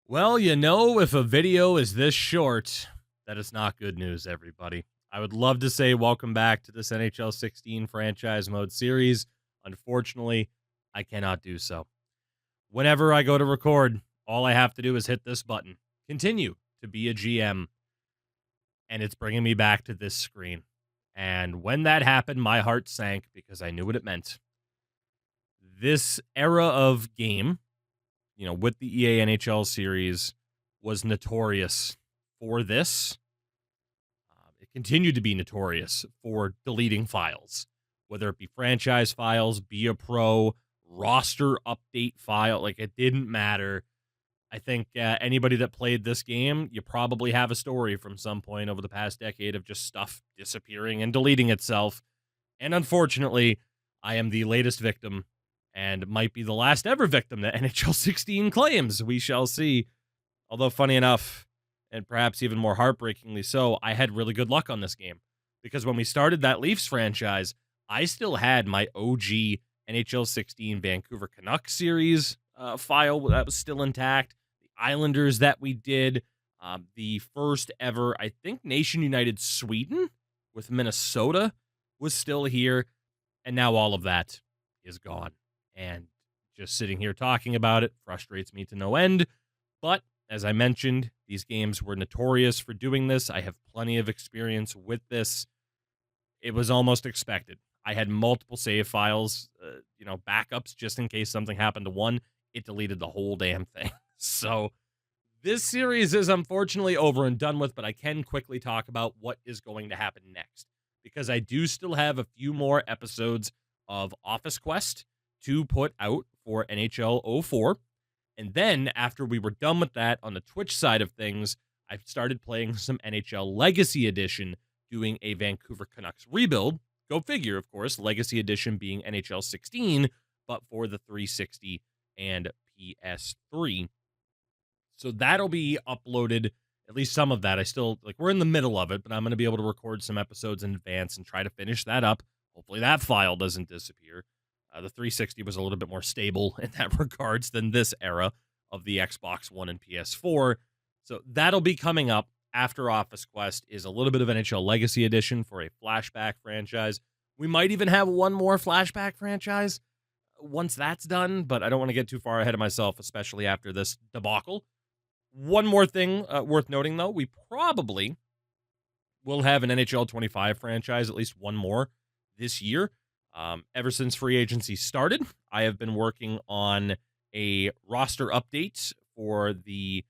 Well, if a video is this short, that is not good news, everybody. I would love to say welcome back to this NHL 16 franchise mode series. Unfortunately, I cannot do so. Whenever I go to record, all I have to do is hit this button. Continue to be a GM. And it's bringing me back to this screen. And when that happened, my heart sank because I knew what it meant. This era of game, with the EA NHL series, was notorious for this. It continued to be notorious for deleting files, whether it be franchise files, be a pro, roster update file. Like, it didn't matter. I think anybody that played this game, you probably have a story from some point over the past decade of just stuff disappearing and deleting itself. And unfortunately, I am the latest victim and might be the last ever victim that NHL 16 claims. We shall see. Although, funny enough, and perhaps even more heartbreakingly so, I had really good luck on this game. Because when we started that Leafs franchise, I still had my OG NHL 16 Vancouver Canucks series file that was still intact. The Islanders that we did. The first ever, I think, Nation United Sweden with Minnesota was still here. And now all of that is gone. And just sitting here talking about it frustrates me to no end. But as I mentioned, these games were notorious for doing this. I have plenty of experience with this. It was almost expected. I had multiple save files, backups just in case something happened to one. It deleted the whole damn thing. So this series is unfortunately over and done with, but I can quickly talk about what is going to happen next, because I do still have a few more episodes of Office Quest to put out for NHL 04. And then after we were done with that on the Twitch side of things, I started playing some NHL Legacy Edition, doing a Vancouver Canucks rebuild. Go figure, of course, Legacy Edition being NHL 16, but for the 360 and PS3. So that'll be uploaded, at least some of that. We're in the middle of it, but I'm going to be able to record some episodes in advance and try to finish that up. Hopefully that file doesn't disappear. The 360 was a little bit more stable in that regards than this era of the Xbox One and PS4. So that'll be coming up after Office Quest is a little bit of NHL Legacy Edition for a flashback franchise. We might even have one more flashback franchise once that's done, but I don't want to get too far ahead of myself, especially after this debacle. One more thing worth noting, though, we probably will have an NHL 25 franchise, at least one more this year. Ever since free agency started, I have been working on a roster update for the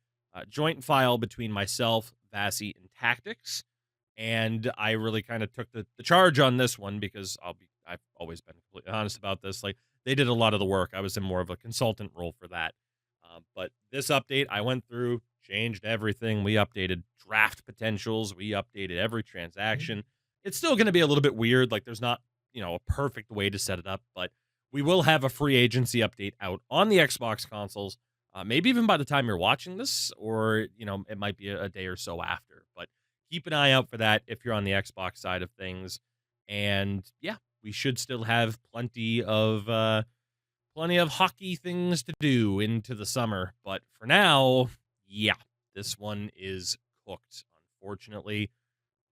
joint file between myself, Vasi, and Tactics. And I really kind of took the charge on this one because I've always been completely honest about this. Like, they did a lot of the work. I was in more of a consultant role for that. But this update, I went through, changed everything. We updated draft potentials. We updated every transaction. It's still going to be a little bit weird. Like, there's not a perfect way to set it up, but we will have a free agency update out on the Xbox consoles, maybe even by the time you're watching this, or, it might be a day or so after, but keep an eye out for that if you're on the Xbox side of things. And yeah, we should still have plenty of hockey things to do into the summer, but for now, yeah, this one is cooked, unfortunately.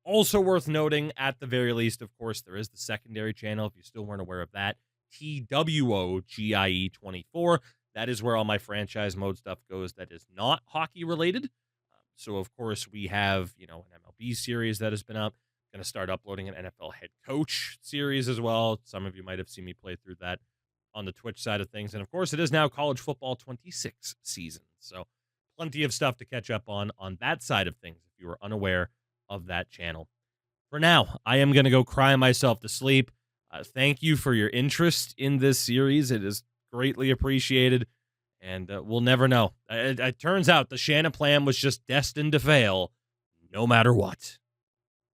Also worth noting, at the very least, of course, there is the secondary channel, if you still weren't aware of that, TWOGIE24. That is where all my franchise mode stuff goes that is not hockey related. So, of course, we have, an MLB series that has been up. Going to start uploading an NFL head coach series as well. Some of you might have seen me play through that on the Twitch side of things. And, of course, it is now college football 26 season. So, plenty of stuff to catch up on that side of things if you were unaware of that channel. For now, I am going to go cry myself to sleep. Thank you for your interest in this series. It is greatly appreciated, and we'll never know. It turns out the Shanaplan was just destined to fail, no matter what.